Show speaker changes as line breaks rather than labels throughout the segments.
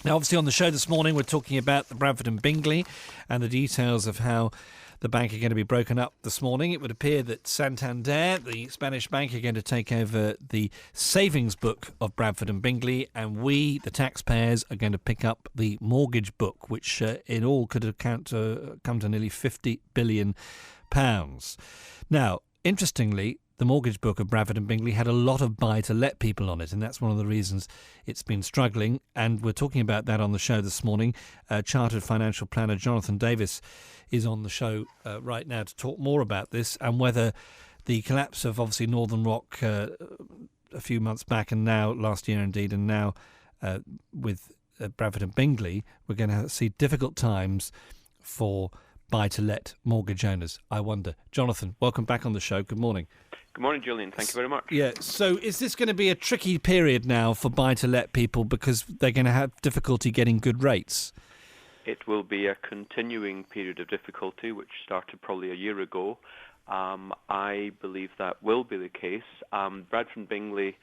Now, obviously, on the show this morning, we're talking about the Bradford and Bingley and the details of how the bank are going to be broken up this morning. It would appear that Santander, the Spanish bank, are going to take over the savings book of Bradford and Bingley, and we, the taxpayers, are going to pick up the mortgage book, which in all could come to nearly £50 billion. Now, interestingly, the mortgage book of Bradford and Bingley had a lot of buy-to-let people on it, and that's one of the reasons it's been struggling. And we're talking about that on the show this morning. Chartered financial planner Jonathan Davis is on the show right now to talk more about this and whether the collapse of, obviously, Northern Rock a few months back and now, last year indeed, and now with Bradford and Bingley, we're going to see difficult times for buy-to-let mortgage owners, I wonder. Jonathan, welcome back on the show. Good morning.
Good morning, Julian. Thank you very much.
Yeah, so is this going to be a tricky period now for buy-to-let people because they're going to have difficulty getting good rates?
It will be a continuing period of difficulty, which started probably a year ago. I believe that will be the case. Bradford and Bingley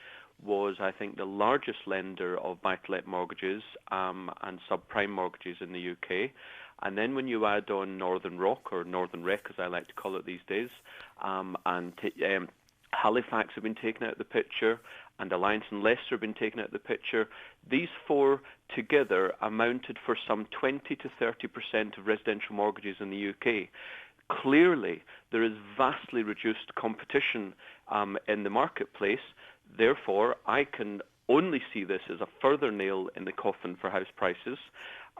was, I think, the largest lender of buy-to-let mortgages and subprime mortgages in the UK. And then when you add on Northern Rock, or Northern Rec as I like to call it these days, and Halifax have been taken out of the picture, and Alliance and Leicester have been taken out of the picture, these four together amounted for some 20 to 30% of residential mortgages in the UK. Clearly, there is vastly reduced competition in the marketplace. Therefore, I can only see this as a further nail in the coffin for house prices.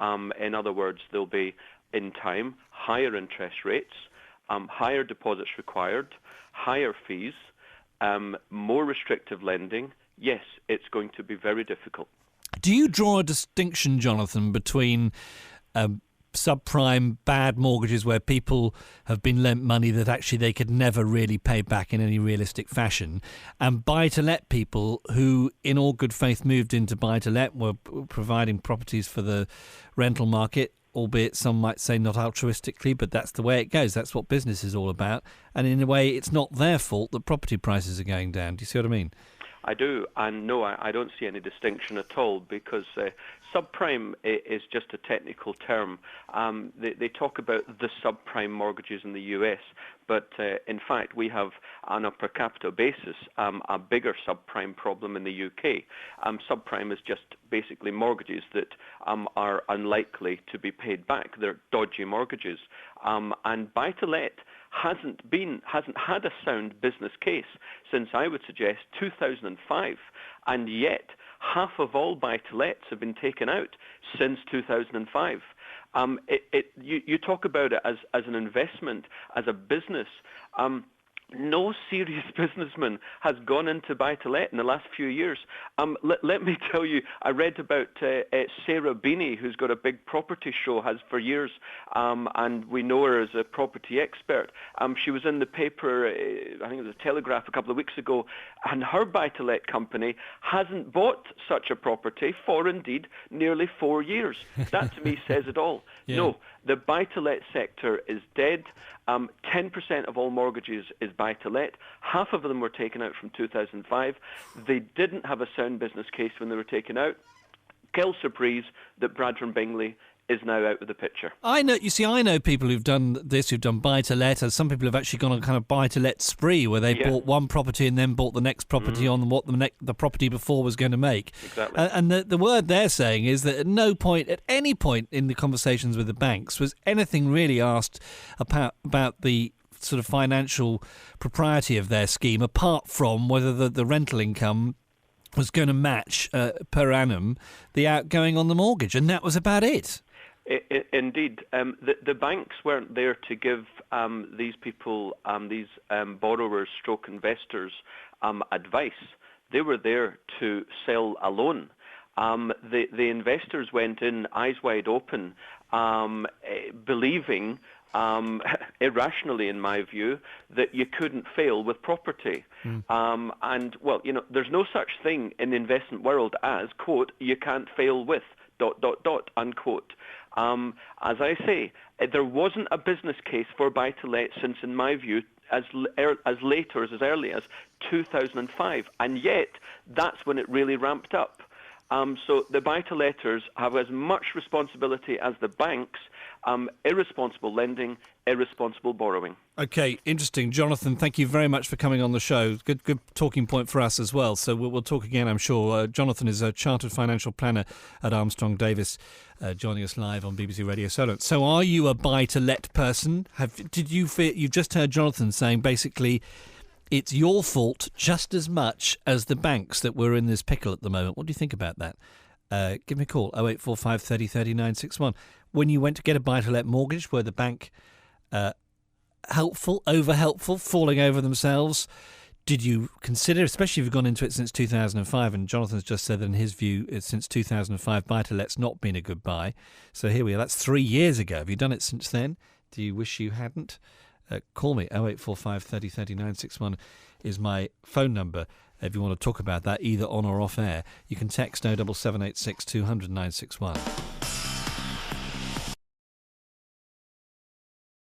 In other words, there'll be, in time, higher interest rates, higher deposits required, higher fees, more restrictive lending. Yes, it's going to be very difficult.
Do you draw a distinction, Jonathan, between subprime bad mortgages where people have been lent money that actually they could never really pay back in any realistic fashion, and buy-to-let people who, in all good faith, moved into buy-to-let, were providing properties for the rental market, albeit some might say not altruistically, but that's the way it goes. That's what business is all about. And in a way, it's not their fault that property prices are going down. Do you see what I mean?
I do, and no, I don't see any distinction at all, because subprime is just a technical term. They talk about the subprime mortgages in the US, but in fact we have, on a per capita basis, a bigger subprime problem in the UK. Subprime is just basically mortgages that are unlikely to be paid back. They're dodgy mortgages, and buy-to-let hasn't had a sound business case since, I would suggest, 2005, and yet half of all buy-to-lets have been taken out since 2005. You talk about it as an investment, as a business. No serious businessman has gone into buy-to-let in the last few years. Let me tell you, I read about Sarah Beanie, who's got a big property show, has for years, and we know her as a property expert. She was in the paper, I think it was a Telegraph a couple of weeks ago, and her buy-to-let company hasn't bought such a property for, indeed, nearly 4 years. That, to me, says it all. Yeah. No, the buy-to-let sector is dead. 10% of all mortgages is buy-to-let. Half of them were taken out from 2005. They didn't have a sound business case when they were taken out. Quelle surprise that Bradford and Bingley is now out of the picture.
I know people who've done this, who've done buy-to-let, and some people have actually gone on a kind of buy-to-let spree where they bought one property and then bought the next property on what the property before was going to make.
Exactly.
And the word they're saying is that at any point in the conversations with the banks, was anything really asked about the sort of financial propriety of their scheme, apart from whether the rental income was going to match per annum the outgoing on the mortgage, and that was about it.
Indeed. The banks weren't there to give these people, these borrowers stroke investors, advice. They were there to sell a loan. The investors went in eyes wide open, believing, irrationally in my view, that you couldn't fail with property. And, well, there's no such thing in the investment world as, quote, you can't fail with, ... unquote. As I say, there wasn't a business case for buy-to-let since, in my view, as late or as early as 2005, and yet that's when it really ramped up. So the buy-to-letters have as much responsibility as the banks. Irresponsible lending, irresponsible borrowing.
Okay, interesting. Jonathan, thank you very much for coming on the show. Good talking point for us as well. So we'll talk again, I'm sure. Jonathan is a chartered financial planner at Armstrong Davis, joining us live on BBC Radio Solent. So are you a buy-to-let person? You've just heard Jonathan saying basically it's your fault just as much as the banks that we're in this pickle at the moment. What do you think about that? Give me a call, 0845 30 39 61. When you went to get a buy-to-let mortgage, were the bank helpful, over-helpful, falling over themselves? Did you consider, especially if you've gone into it since 2005, and Jonathan's just said that in his view, since 2005, buy-to-let's not been a good buy. So here we are. That's 3 years ago. Have you done it since then? Do you wish you hadn't? Call me, 0845 30 39 61 is my phone number. If you want to talk about that, either on or off air, you can text 07786 200 961.